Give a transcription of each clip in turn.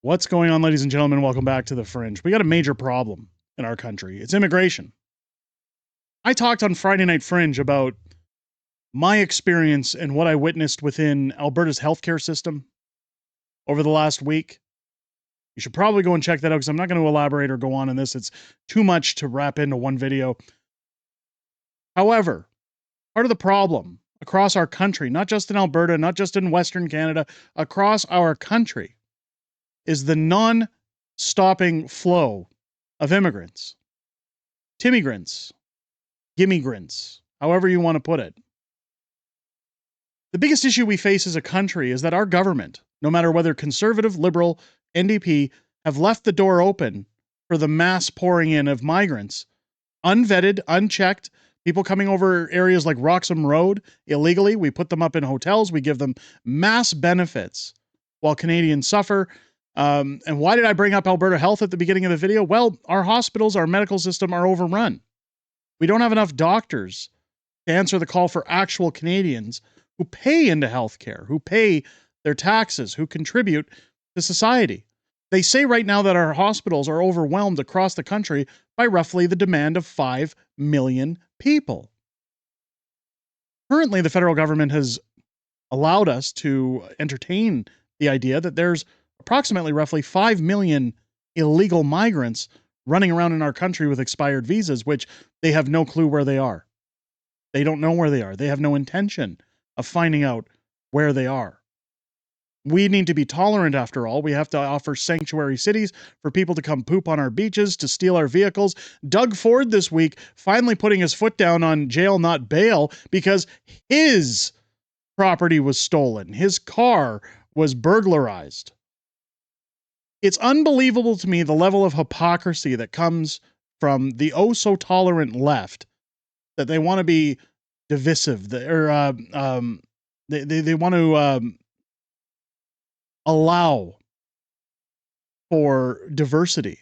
What's going on, ladies and gentlemen? Welcome back to the Fringe. We got a major problem in our country. It's immigration. I talked on Friday Night Fringe about my experience and what I witnessed within Alberta's healthcare system over the last week. You should probably go and check that out because I'm not going to elaborate or go on in this. It's too much to wrap into one video. However, part of the problem across our country, not just in Alberta, not just in Western Canada, across our country, is the non-stopping flow of immigrants, timmigrants, gimmigrants, however you want to put it. The biggest issue we face as a country is that our government, no matter whether conservative, liberal, NDP, have left the door open for the mass pouring in of migrants, unvetted, unchecked, people coming over areas like Roxham Road illegally. We put them up in hotels. We give them mass benefits while Canadians suffer. And why did I bring up Alberta Health at the beginning of the video? Well, our hospitals, our medical system are overrun. We don't have enough doctors to answer the call for actual Canadians who pay into healthcare, who pay their taxes, who contribute to society. They say right now that our hospitals are overwhelmed across the country by roughly the demand of 5 million people. Currently, the federal government has allowed us to entertain the idea that there's approximately roughly 5 million illegal migrants running around in our country with expired visas, which they have no clue where they are. They don't know where they are. They have no intention of finding out where they are. We need to be tolerant, after all. We have to offer sanctuary cities for people to come poop on our beaches, to steal our vehicles. Doug Ford this week finally putting his foot down on jail, not bail, because his property was stolen. His car was burglarized. It's unbelievable to me the level of hypocrisy that comes from the oh-so-tolerant left, that they want to be divisive, they want to allow for diversity,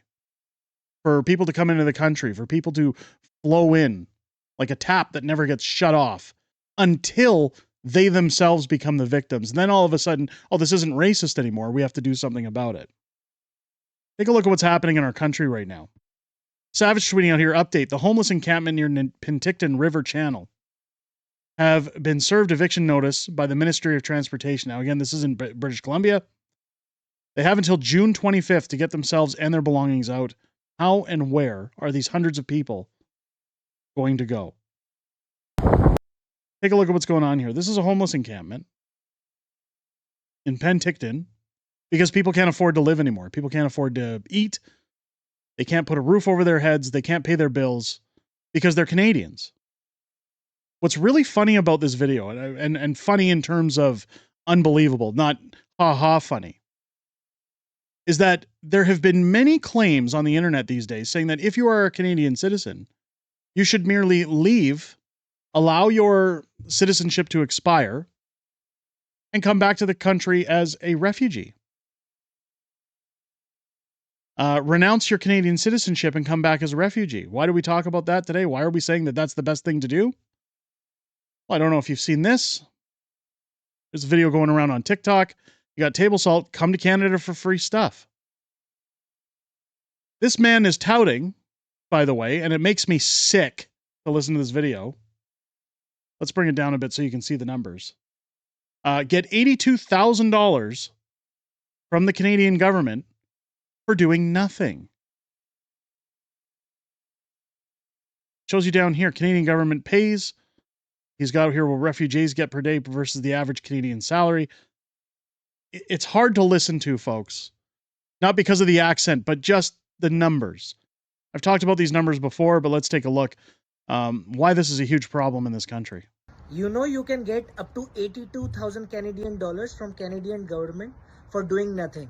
for people to come into the country, for people to flow in like a tap that never gets shut off until they themselves become the victims. And then all of a sudden, oh, this isn't racist anymore. We have to do something about it. Take a look at what's happening in our country right now. Savage tweeting out here, update, the homeless encampment near Penticton River Channel have been served eviction notice by the Ministry of Transportation. Now, again, this is in British Columbia. They have until June 25th to get themselves and their belongings out. How and where are these hundreds of people going to go? Take a look at what's going on here. This is a homeless encampment in Penticton because people can't afford to live anymore. People can't afford to eat. They can't put a roof over their heads. They can't pay their bills because they're Canadians. What's really funny about this video, and funny in terms of unbelievable, not ha-ha funny, is that there have been many claims on the internet these days saying that if you are a Canadian citizen, you should merely leave, allow your citizenship to expire, and come back to the country as a refugee. Renounce your Canadian citizenship and come back as a refugee. Why do we talk about that today? Why are we saying that that's the best thing to do? Well, I don't know if you've seen this. There's a video going around on TikTok. You got table salt, come to Canada for free stuff. This man is touting, by the way, and it makes me sick to listen to this video. Let's bring it down a bit so you can see the numbers. Get $82,000 from the Canadian government for doing nothing. Shows you down here, Canadian government pays. He's got here what refugees get per day versus the average Canadian salary. It's hard to listen to, folks. Not because of the accent, but just the numbers. I've talked about these numbers before, but let's take a look why this is a huge problem in this country. You know you can get up to 82,000 Canadian dollars from Canadian government for doing nothing.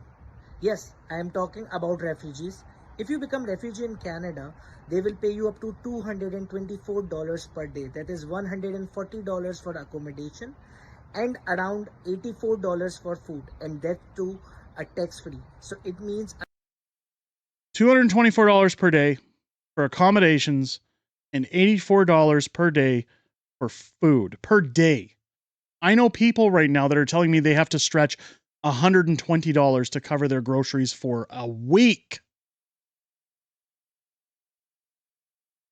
Yes, I am talking about refugees. If you become refugee in Canada, they will pay you up to $224 per day. That is $140 for accommodation and around $84 for food, and that too tax-free. So it means $224 per day for accommodations and $84 per day for food per day. I know people right now that are telling me they have to stretch $120 to cover their groceries for a week.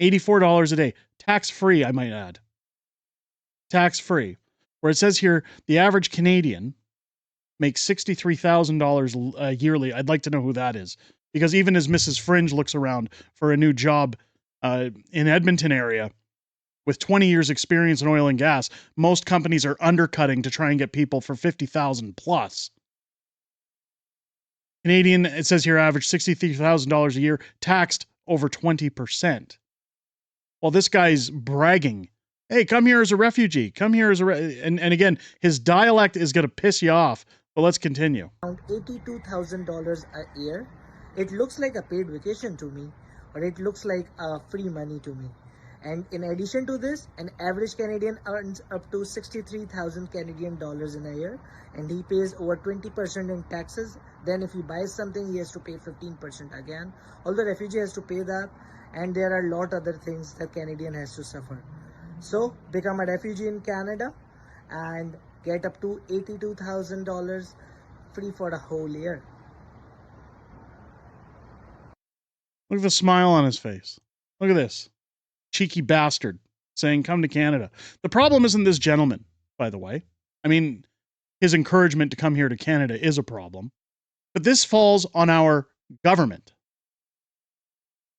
$84 a day. Tax-free, I might add. Tax-free. Where it says here, the average Canadian makes $63,000 yearly. I'd like to know who that is. Because even as Mrs. Fringe looks around for a new job in Edmonton area, with 20 years experience in oil and gas, most companies are undercutting to try and get people for $50,000 plus. Canadian, it says here, average $63,000 a year, taxed over 20%. Well, this guy's bragging. Hey, come here as a refugee. Come here as a and again, his dialect is going to piss you off. But let's continue. Around $82,000 a year. It looks like a paid vacation to me, or it looks like free money to me. And in addition to this, an average Canadian earns up to 63,000 Canadian dollars in a year, and he pays over 20% in taxes. Then if he buys something, he has to pay 15% again. Although refugee has to pay that, and there are a lot other things that Canadian has to suffer. So become a refugee in Canada and get up to $82,000 free for a whole year. Look at the smile on his face. Look at this. Cheeky bastard saying, come to Canada. The problem isn't this gentleman, by the way. I mean, his encouragement to come here to Canada is a problem. But this falls on our government.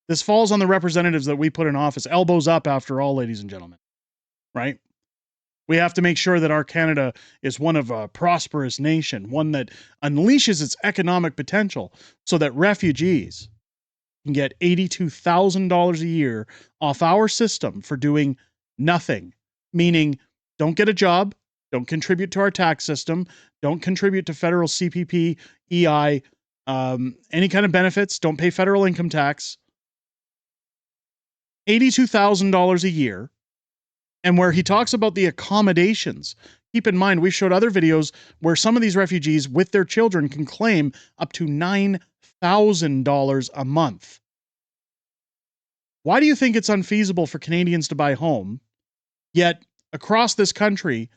This falls on the representatives that we put in office. Elbows up, after all, ladies and gentlemen. Right? We have to make sure that our Canada is one of a prosperous nation, one that unleashes its economic potential so that refugees can get $82,000 a year off our system for doing nothing. Meaning, don't get a job, don't contribute to our tax system, don't contribute to federal CPP, EI, any kind of benefits, don't pay federal income tax. $82,000 a year. And where he talks about the accommodations, keep in mind, we've showed other videos where some of these refugees with their children can claim up to $9,000 a month. Why do you think it's unfeasible for Canadians to buy a home? Yet, across this country,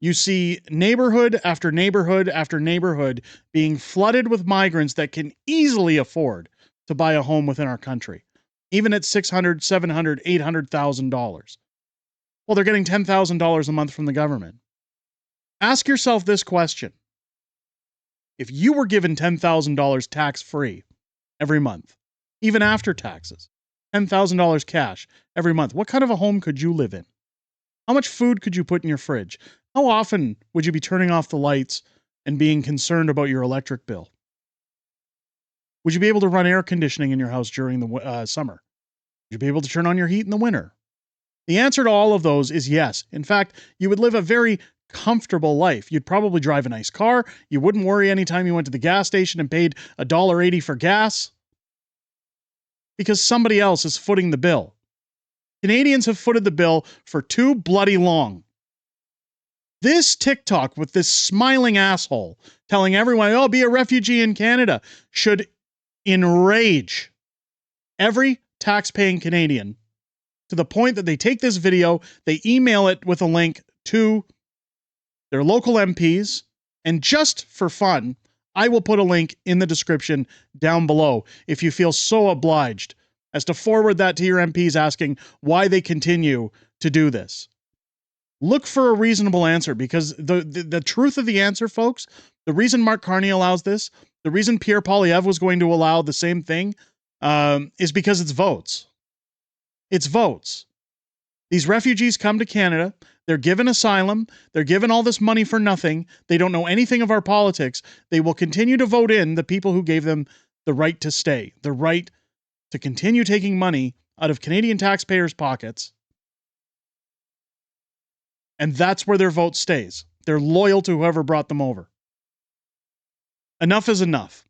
you see neighborhood after neighborhood after neighborhood being flooded with migrants that can easily afford to buy a home within our country, even at $600,000, $700,000, $800,000. Well, they're getting $10,000 a month from the government. Ask yourself this question. If you were given $10,000 tax-free every month, even after taxes, $10,000 cash every month, what kind of a home could you live in? How much food could you put in your fridge? How often would you be turning off the lights and being concerned about your electric bill? Would you be able to run air conditioning in your house during the summer? Would you be able to turn on your heat in the winter? The answer to all of those is yes. In fact, you would live a very comfortable life. You'd probably drive a nice car. You wouldn't worry anytime you went to the gas station and paid $1.80 for gas, because somebody else is footing the bill. Canadians have footed the bill for too bloody long. This TikTok with this smiling asshole telling everyone, oh, be a refugee in Canada, should enrage every tax-paying Canadian to the point that they take this video, they email it with a link to their local MPs, and just for fun, I will put a link in the description down below if you feel so obliged as to forward that to your MPs asking why they continue to do this. Look for a reasonable answer, because the truth of the answer, folks, the reason Mark Carney allows this, the reason Pierre Poilievre was going to allow the same thing, is because it's votes. It's votes. These refugees come to Canada, they're given asylum, they're given all this money for nothing, they don't know anything of our politics, they will continue to vote in the people who gave them the right to stay, the right to continue taking money out of Canadian taxpayers' pockets. And that's where their vote stays. They're loyal to whoever brought them over. Enough is enough.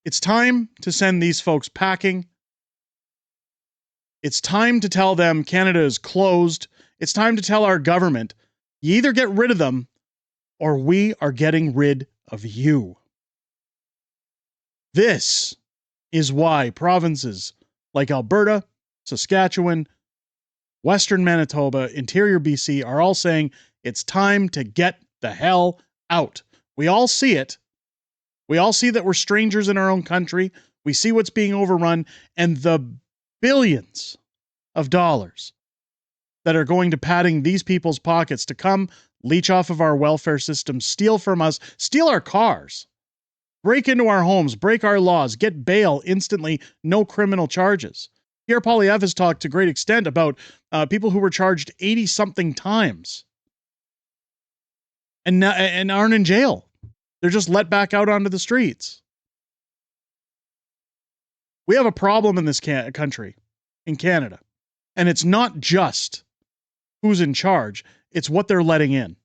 It's time to send these folks packing. It's time to tell them Canada is closed. It's time to tell our government, you either get rid of them or we are getting rid of you. This is why provinces like Alberta, Saskatchewan, Western Manitoba, Interior BC are all saying it's time to get the hell out. We all see it. We all see that we're strangers in our own country. We see what's being overrun, and the billions of dollars that are going to padding these people's pockets to come leech off of our welfare system, steal from us, steal our cars, break into our homes, break our laws, get bail instantly, no criminal charges. Pierre Poilievre has talked to great extent about people who were charged 80-something times and aren't in jail. They're just let back out onto the streets. We have a problem in this country, in Canada, and it's not just who's in charge, it's what they're letting in.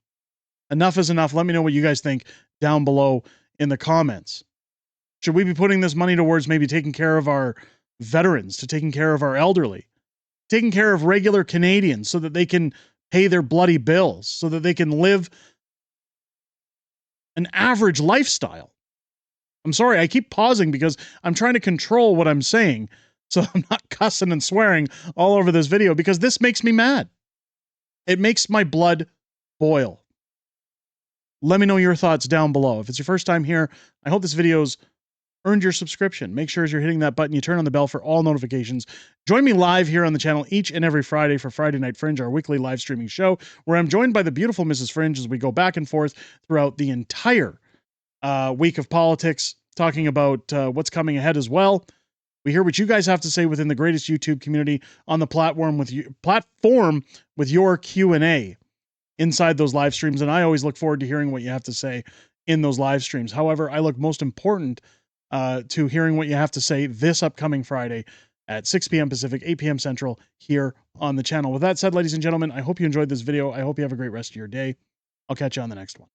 Enough is enough. Let me know what you guys think down below in the comments. Should we be putting this money towards maybe taking care of our veterans, to taking care of our elderly, taking care of regular Canadians so that they can pay their bloody bills, so that they can live an average lifestyle? I'm sorry, I keep pausing because I'm trying to control what I'm saying so I'm not cussing and swearing all over this video, because this makes me mad. It makes my blood boil. Let me know your thoughts down below. If it's your first time here, I hope this video's earned your subscription. Make sure as you're hitting that button, you turn on the bell for all notifications. Join me live here on the channel each and every Friday for Friday Night Fringe, our weekly live streaming show, where I'm joined by the beautiful Mrs. Fringe as we go back and forth throughout the entire week of politics, talking about what's coming ahead as well. We hear what you guys have to say within the greatest YouTube community on the platform with your Q&A inside those live streams, and I always look forward to hearing what you have to say in those live streams. However, I look most important to hearing what you have to say this upcoming Friday at 6 p.m. Pacific, 8 p.m. Central here on the channel. With that said, ladies and gentlemen, I hope you enjoyed this video. I hope you have a great rest of your day. I'll catch you on the next one.